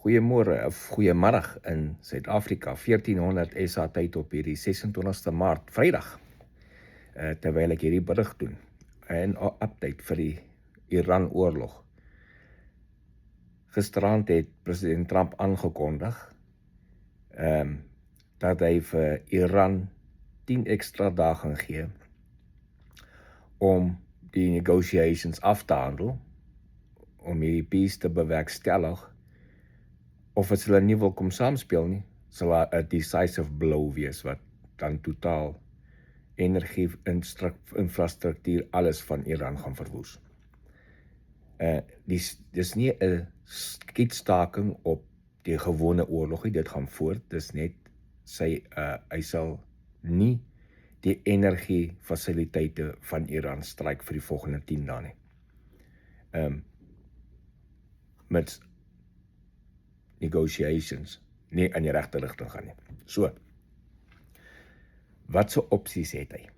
Goeiemôre of goeiemiddag in Suid-Afrika, 1400 SA tyd op hierdie 26ste Maart, Vrydag, terwyl ek hierdie berig doen. En 'n update vir die Iran-oorlog. Gisterand het president Trump aangekondig dat hy vir Iran 10 ekstra dae gaan gee om die negotiations af te handel, om hierdie peace te bewerkstellig. Of as hulle nie wil kom saamspeel nie, sal 'n decisive blow wees wat dan totaal energie, infrastruktuur, alles van Iran gaan verwoes. Dis nie 'n skietstaking op die gewone oorlog nie, dit gaan voort, dis net hy sal nie die energiefasiliteite van Iran stryk vir die volgende 10 dae nie. Met negotiations nie in die regte rigting gaan nie. So, wat so opsies het hy?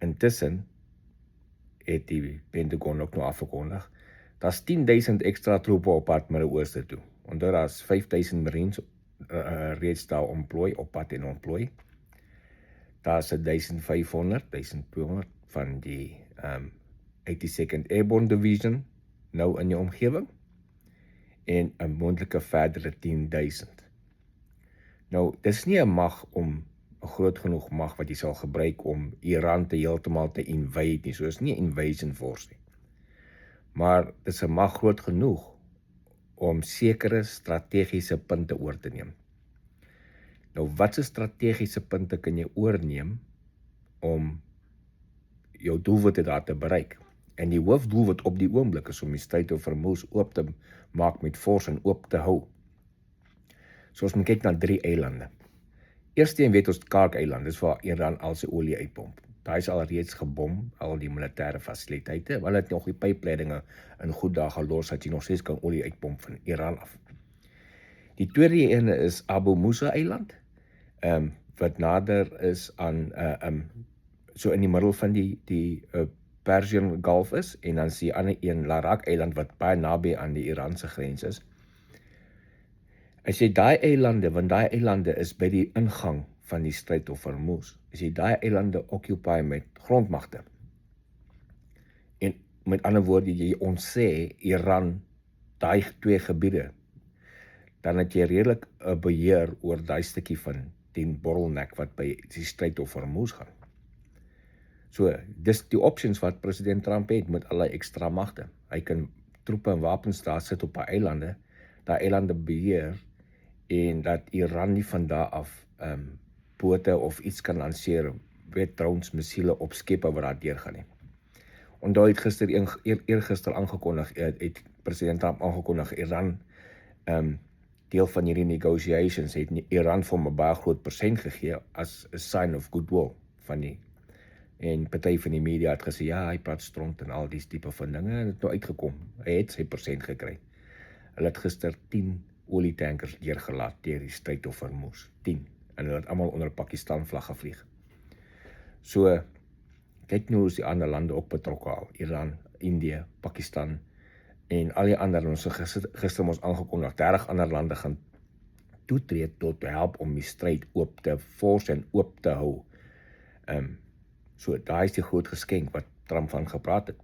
Intussen het die Pentagon ook nou afgekondig, daar's 10,000 ekstra troepe op pad Midde-Ooste toe. Onder daar's 5,000 Marines reeds daar op pad en ontplooi. Daar's 1,500, 1,200 van die 82nd Airborne Division nou in die omgewing en 'n moontlike verdere 10,000. Nou, dis nie 'n mag om 'n groot genoeg mag wat jy sal gebruik om Iran heeltemal te invade nie, so is nie 'n invasion force nie. Maar dis 'n mag groot genoeg om sekere strategiese punte oor te neem. Nou, watse strategiese punte kan jy oorneem om jou doelwitte daar te bereik? En die hoofdoelwit op die oomblik is om die Strait of Hormuz oop te maak met force en oop te hou. So ons moet kyk na 3 eilande. Eerste een weet ons Kark-eiland, dis waar Iran al sy olie uitpomp. Daar is al reeds gebom, al die militêre fasiliteite, hulle het nog die pypleidinge in goed daar gelos, dat jy nog steeds kan olie uitpomp van Iran af. Die tweede ene is Abu Musa-eiland, wat nader is aan, so in die middel van die Persian Gulf is, en dan is die ander een Larak-eiland, wat baie naby aan die Iranse grens is. As jy daai eilande, want daai eilande is by die ingang van die Strait of Hormuz, as jy daai eilande occupy met grondmagte, en met ander woorde, jy ontsê Iran daai 2 gebiede, dan het jy redelik 'n beheer oor daai stukkie van die bottleneck wat by die Strait of Hormuz gaan. So, dis die options wat president Trump het met allerlei ekstra magte. Hy kan troepe en wapens daar sit op daai eilande beheer, en dat Iran nie van daar af bote of iets kan lanseer, drones, missiele op skepe wat daar deurgaan nie. Onthou het eergister aangekondig, het president Trump aangekondig, Iran, deel van hierdie negotiations, het Iran vir hom 'n baie groot persent gegee as a sign of goodwill van die. En party van die media het gesê, ja, hy praat stront en al die tipe van dinge, en het nou uitgekom. Hy het sy persent gekry. Hulle het gister 10 olietankers deurgelaat deur die Strait of Hormuz. 10. En hulle het almal onder Pakistan vlag gevlieg. So, kyk nou hoe is die ander lande ook betrokke al. Iran, Indië, Pakistan en al die ander, ons gister ons aangekondig, 30 ander lande gaan toetree tot help om die stryd oop te force en oop te hou. So, daar is die groot geskenk wat Trump van gepraat het,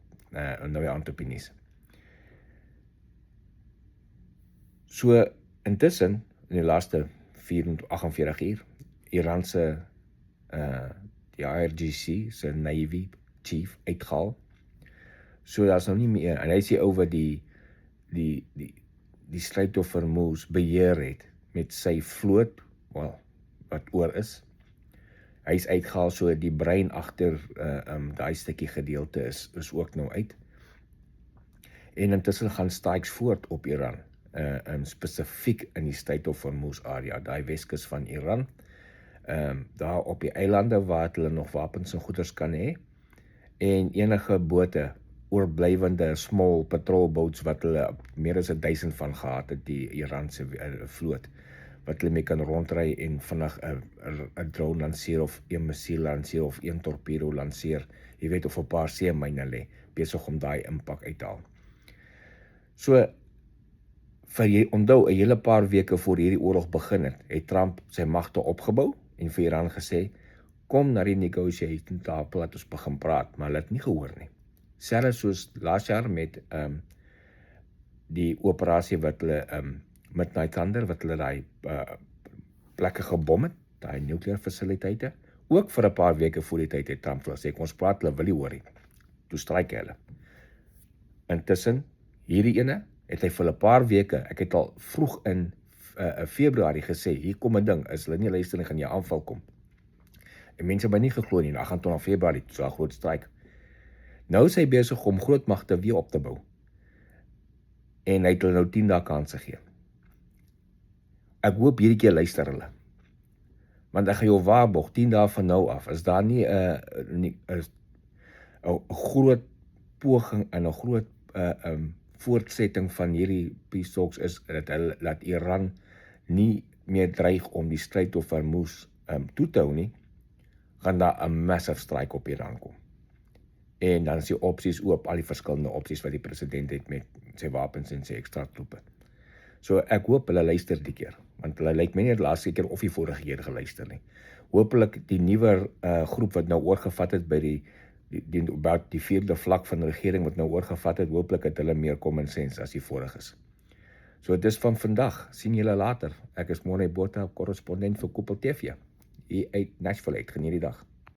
in nou die antropinies. So, intussen, in die laaste 48 uur, Iranse, die IRGC, sy Navy Chief, uitgehaal. So, daar is nou nie meer, en hy sê oor die Strait of Hormuz beheer het, met sy vloot, wat oor is. Hy is uitgehaal, so die brein agter daai stukkie gedeelte is ook nou uit. En intussen gaan strikes voort op Iran, spesifiek in die Strait of Hormuz area, daai Weskus van Iran, daar op die eilande waar hulle nog wapens en goeders kan hê, en enige bote, oorblywende small patrol boats wat hulle meer as 1000 van gehad het, die Iranse vloot, wat hulle mee kan rondry en vinnig 'n drone lanseer of 'n missiel lanseer of 'n torpedo lanseer, jy weet, of 'n paar seemyne lê, besig om daai impak uit te haal. So, vir jy onthou 'n hele paar weke voor hierdie oorlog begin het Trump sy magte opgebou en vir Iran gesê, kom na die negotiating tafel, laat ons begin praat, maar hulle het nie gehoor nie. Selfs soos laas jaar met die operasie wat hulle Midnight Thunder, wat hulle daai plekke gebom het, daai nuclear fasiliteite, ook vir 'n paar weke voor die tyd het Trump gesê, kom ons praat, hulle wil nie hoor nie. Toe stryk hulle. Intussen, hierdie ene, het hy vir 'n paar weke, ek het al vroeg in Februarie gesê, hier kom 'n ding, as hulle nie luister nie, gaan jy aanval kom. En mense het my nie geglo nie, 28 Februarie, so 'n groot stryk. Nou is hy besig om grootmagte weer op te bou. En hy het hulle nou 10 dae kans gegee. Ek hoop hierdie keer luister hulle. Want ek gaan jou waarborg, 10 dae van nou af, is daar nie 'n groot poging en 'n groot voortsetting van hierdie peace talks is dat hulle laat Iran nie meer dreig om die stryd of Hormuz toe te hou nie, gaan daar 'n massive strike op Iran kom. En dan is die opsies oop, al die verskillende opsies wat die president het met sy wapens en sy ekstra troepe. So ek hoop hulle luister die keer, want hulle lyk my nie die laaste keer of die vorige keer geluister nie. Hoopelik die nuwe groep wat nou oorgevat het by die 4de vlak van die regering wat nou oorgevat het, hoopelik het hulle meer common sense as die voriges. So dis van vandag, sien julle later. Ek is Morne Botha, korrespondent vir Koepel TV, hier uit Nashville uit. Geniet die dag.